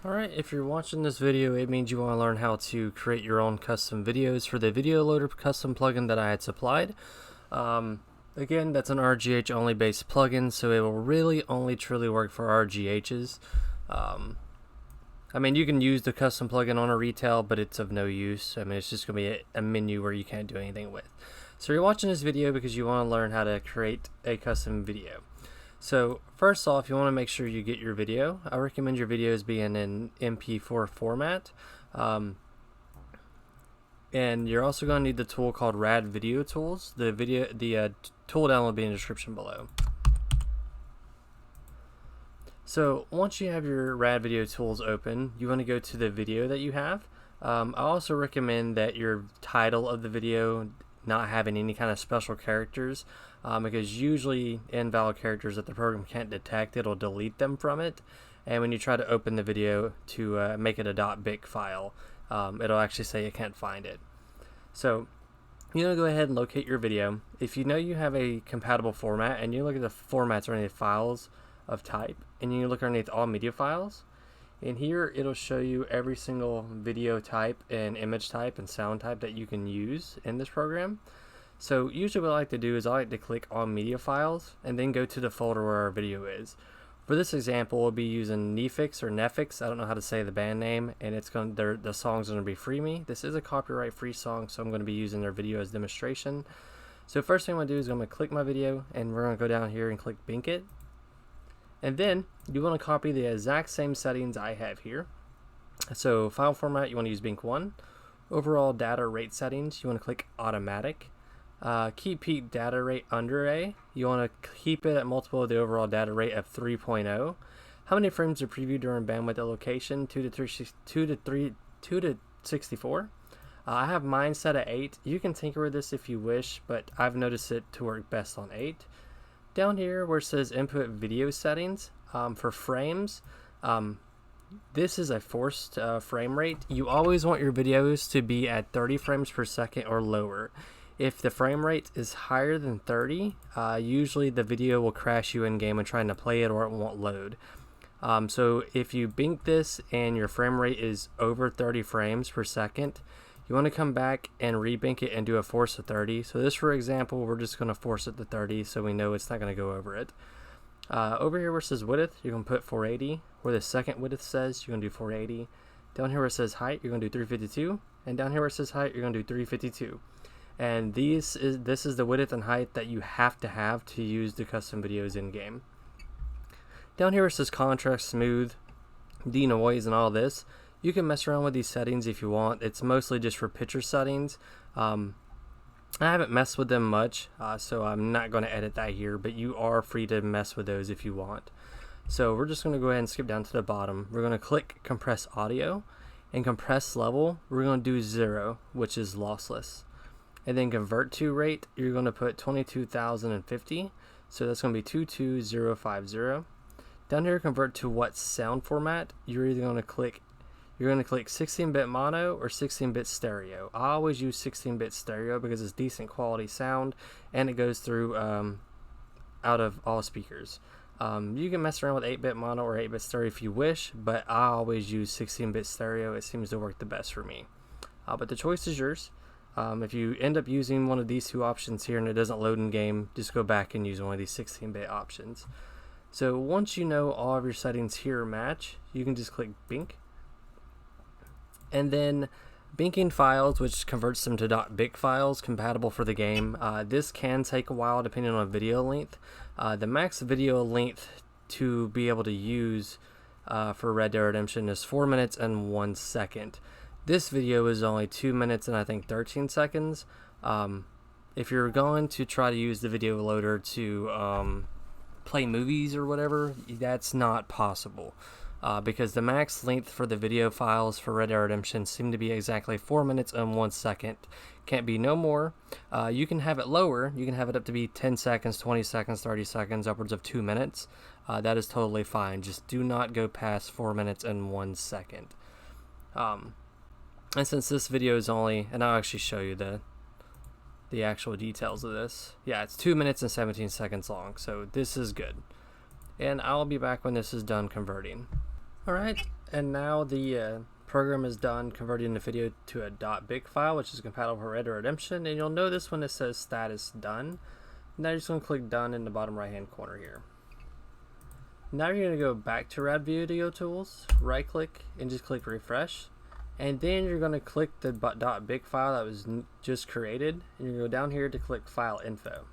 Alright, if you're watching this video, it means you want to learn how to create your own custom videos for the video loader custom plugin that I had supplied. Again, that's an RGH only based plugin, so it will really only truly work for RGHs. I mean, you can use the custom plugin on a retail, but it's of no use. I mean, it's just going to be a menu where you can't do anything with. So you're watching this video because you want to learn how to create a custom video. So first off, you want to make sure you get your video. I recommend your videos being in MP4 format. And you're also going to need the tool called Rad Video Tools. The tool download will be in the description below. So once you have your Rad Video Tools open, you want to go to the video that you have. I also recommend that your title of the video not having any kind of special characters, because usually invalid characters that the program can't detect, it'll delete them from it. And when you try to open the video to make it a .bic file, it'll actually say it can't find it. So you know, go ahead and locate your video. If you know you have a compatible format and you look at the formats underneath files of type, and you look underneath all media files, and here it'll show you every single video type and image type and sound type that you can use in this program. So usually what I like to do is I like to click on media files and then go to the folder where our video is. For this example, we'll be using Nefix or Nefix, I don't know how to say the band name, and it's going the song's going to be Free Me. This is a copyright free song, so I'm going to be using their video as demonstration. So first thing I'm going to do is I'm going to click my video, and we're going to go down here and click Bink It. And then you want to copy the exact same settings I have here. So file format, you want to use Bink1. Overall data rate settings, you want to click automatic. Keep peak data rate under A. You want to keep it at multiple of the overall data rate of 3.0. How many frames are previewed during bandwidth allocation? 2 to 64. I have mine set at 8. You can tinker with this if you wish, but I've noticed it to work best on 8. Down here where it says input video settings, for frames, this is a forced frame rate. You always want your videos to be at 30 frames per second or lower. If the frame rate is higher than 30, usually the video will crash you in game when trying to play it, or it won't load. So if you bink this and your frame rate is over 30 frames per second, you want to come back and rebink it and do a force of 30. So this, for example, we're just going to force it to 30 so we know it's not going to go over it. Over here where it says width, you're going to put 480. Where the second width says, you're going to do 480. Down here where it says height, you're going to do 352. And down here where it says height, you're going to do 352. And this is the width and height that you have to use the custom videos in game. Down here where it says contrast, smooth, denoise, and all this, you can mess around with these settings if you want. It's mostly just for picture settings. I haven't messed with them much, so I'm not going to edit that here, but you are free to mess with those if you want. So we're just going to go ahead and skip down to the bottom. We're going to click compress audio, and compress level, we're going to do 0, which is lossless. And then convert to rate, you're going to put 22,050, so that's going to be 22050. Down here, convert to what sound format, you're either going to click 16-bit mono or 16-bit stereo. I always use 16-bit stereo because it's decent quality sound and it goes through out of all speakers. You can mess around with 8-bit mono or 8-bit stereo if you wish, but I always use 16-bit stereo. It seems to work the best for me. But the choice is yours. If you end up using one of these two options here and it doesn't load in game, just go back and use one of these 16-bit options. So once you know all of your settings here match, you can just click Bink. And then binking files, which converts them to .bic files compatible for the game. This can take a while depending on video length. The max video length to be able to use for Red Dead Redemption is 4 minutes and 1 second. This video is only 2 minutes and I think 13 seconds. If you're going to try to use the video loader to play movies or whatever, that's not possible. Because the max length for the video files for Red Dead Redemption seem to be exactly 4 minutes and 1 second. Can't be no more. You can have it lower. You can have it up to be 10 seconds, 20 seconds, 30 seconds, upwards of 2 minutes. That is totally fine. Just do not go past 4 minutes and 1 second. And since this video is only, and I'll actually show you the actual details of this. Yeah, it's 2 minutes and 17 seconds long, so this is good. And I'll be back when this is done converting. Alright, And now the program is done converting the video to a .big file, which is compatible for Red Dead Redemption. And you'll notice when it says status done. Now you're just going to click done in the bottom right hand corner here. Now you're going to go back to Rad Video Tools, right click and just click refresh. And then you're going to click the .big file that was just created, and you're going to go down here to click file info.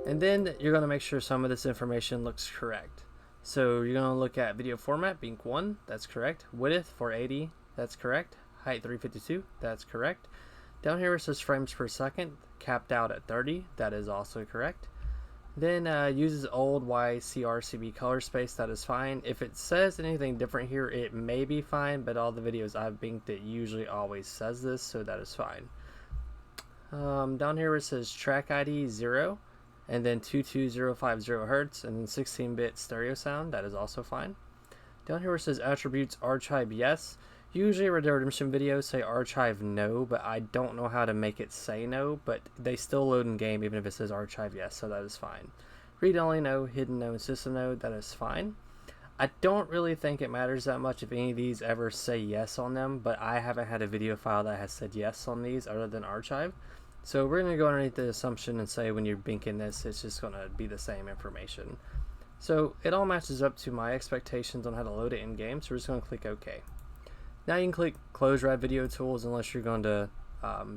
And then you're going to make sure some of this information looks correct. So you're going to look at video format, being 1, that's correct. Width 480, that's correct. Height 352, that's correct. Down here it says frames per second, capped out at 30, that is also correct. Then uses old YCRCB color space, that is fine. If it says anything different here, it may be fine, but all the videos I've binked, it usually always says this, so that is fine. Down here it says track ID 0, and then 22050 Hertz, and then 16-bit stereo sound, that is also fine. Down here it says attributes archive yes. Usually Red Dead Redemption videos say archive no, but I don't know how to make it say no, but they still load in game even if it says archive yes, so that is fine. Read only no, hidden no, and system no, that is fine. I don't really think it matters that much if any of these ever say yes on them, but I haven't had a video file that has said yes on these other than archive. So we're going to go underneath the assumption and say when you're binking this, it's just going to be the same information. So it all matches up to my expectations on how to load it in game, so we're just going to click OK. Now you can click close Rad Video Tools unless you're going to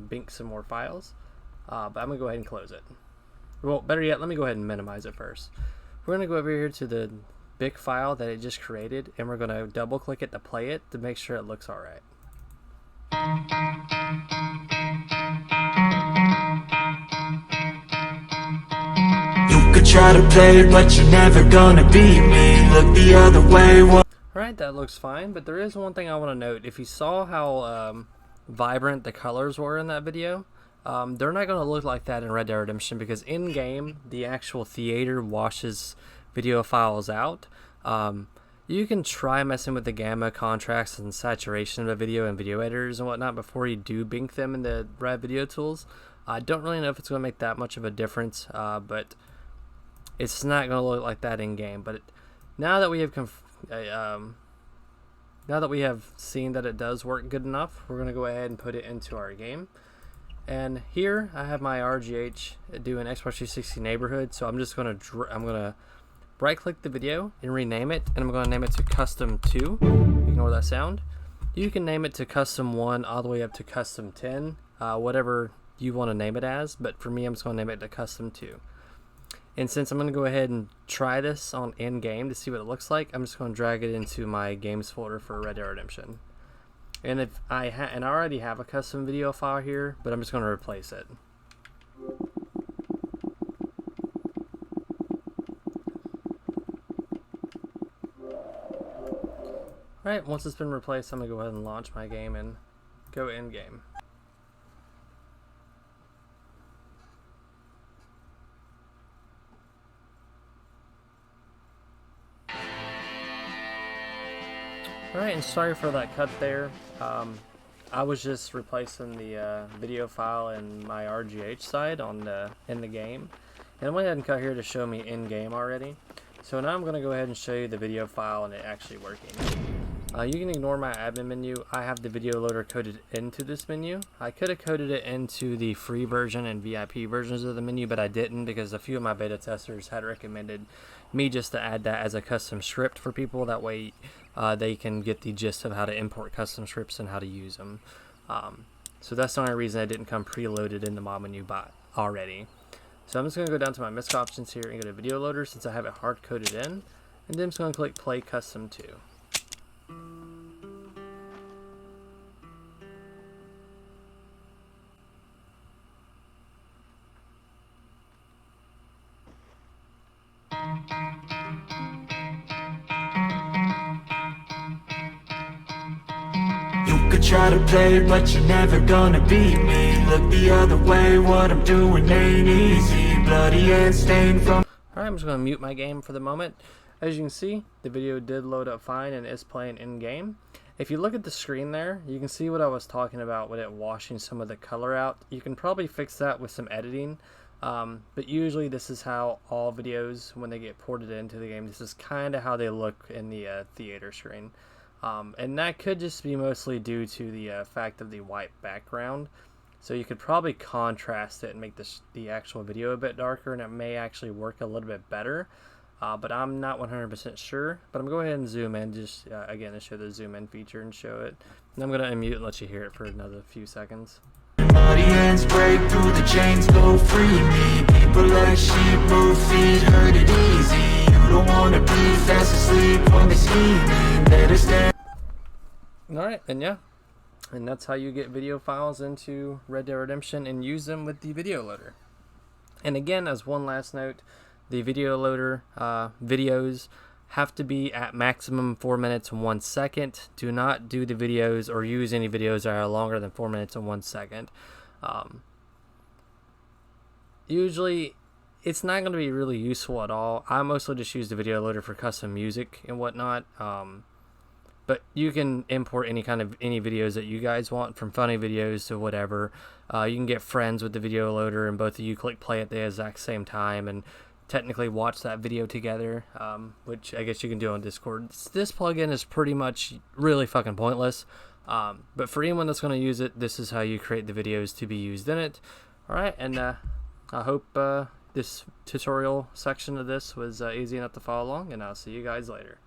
bink some more files, but I'm going to go ahead and close it. Well, better yet, let me go ahead and minimize it first. We're going to go over here to the big file that it just created, and we're going to double click it to play it to make sure it looks alright. You could try to play, but you're never gonna beat me. Look the other way. Alright, that looks fine, but there is one thing I want to note. If you saw how vibrant the colors were in that video, they're not going to look like that in Red Dead Redemption because in-game, the actual theater washes video files out. You can try messing with the gamma, contrast, and saturation of the video and video editors and whatnot before you do bink them in the Rad Video Tools. I don't really know if it's going to make that much of a difference, but it's not going to look like that in-game. But now that we have seen that it does work good enough, we're going to go ahead and put it into our game. And here I have my RGH doing Xbox 360 neighborhood, so I'm just going to right click the video and rename it, and I'm going to name it to custom 2. Ignore that sound. You can name it to custom 1 all the way up to custom 10, whatever you want to name it as, but for me I'm just going to name it to custom 2. And since I'm going to go ahead and try this on in-game to see what it looks like, I'm just going to drag it into my games folder for Red Dead Redemption. And if I already have a custom video file here, but I'm just going to replace it. Alright, once it's been replaced, I'm going to go ahead and launch my game and go in-game. Alright, and sorry for that cut there. I was just replacing the video file in my RGH side in the game. And I went ahead and cut here to show me in-game already. So now I'm going to go ahead and show you the video file and it actually working. You can ignore my admin menu. I have the video loader coded into this menu. I could have coded it into the free version and VIP versions of the menu, but I didn't because a few of my beta testers had recommended me just to add that as a custom script for people. That way they can get the gist of how to import custom scripts and how to use them. So that's the only reason I didn't come preloaded in the mod menu already. So I'm just going to go down to my misc options here and go to video loader since I have it hard coded in. And then I'm just going to click play custom 2. You could try to play, but you're never gonna beat me. Look the other way, what I'm doing ain't easy. Bloody and stained from... Alright, I'm just going to mute my game for the moment. As you can see, the video did load up fine and is playing in-game. If you look at the screen there, you can see what I was talking about with it washing some of the color out. You can probably fix that with some editing, but usually this is how all videos, when they get ported into the game, this is kind of how they look in the theater screen. And that could just be mostly due to the fact of the white background. So you could probably contrast it and make the actual video a bit darker, and it may actually work a little bit better. But I'm not 100% sure. But I'm going to go ahead and zoom in, just again to show the zoom in feature and show it. And I'm going to unmute and let you hear it for another few seconds. Muddy hands break through the chains, go free me. People like sheep move feet, hurt it easy. You don't wanna be fast asleep when they're scheming. Better stand. Alright, and yeah. And that's how you get video files into Red Dead Redemption and use them with the video loader. And again, as one last note, the video loader videos have to be at maximum 4 minutes and 1 second. Do not do the videos or use any videos that are longer than 4 minutes and 1 second. Usually, it's not going to be really useful at all. I mostly just use the video loader for custom music and whatnot. But you can import any videos that you guys want, from funny videos to whatever. You can get friends with the video loader, and both of you click play at the exact same time and technically watch that video together, which I guess you can do on Discord. This plugin is pretty much really fucking pointless, but for anyone that's going to use it, this is how you create the videos to be used in it. Alright, and I hope this tutorial section of this was easy enough to follow along, and I'll see you guys later.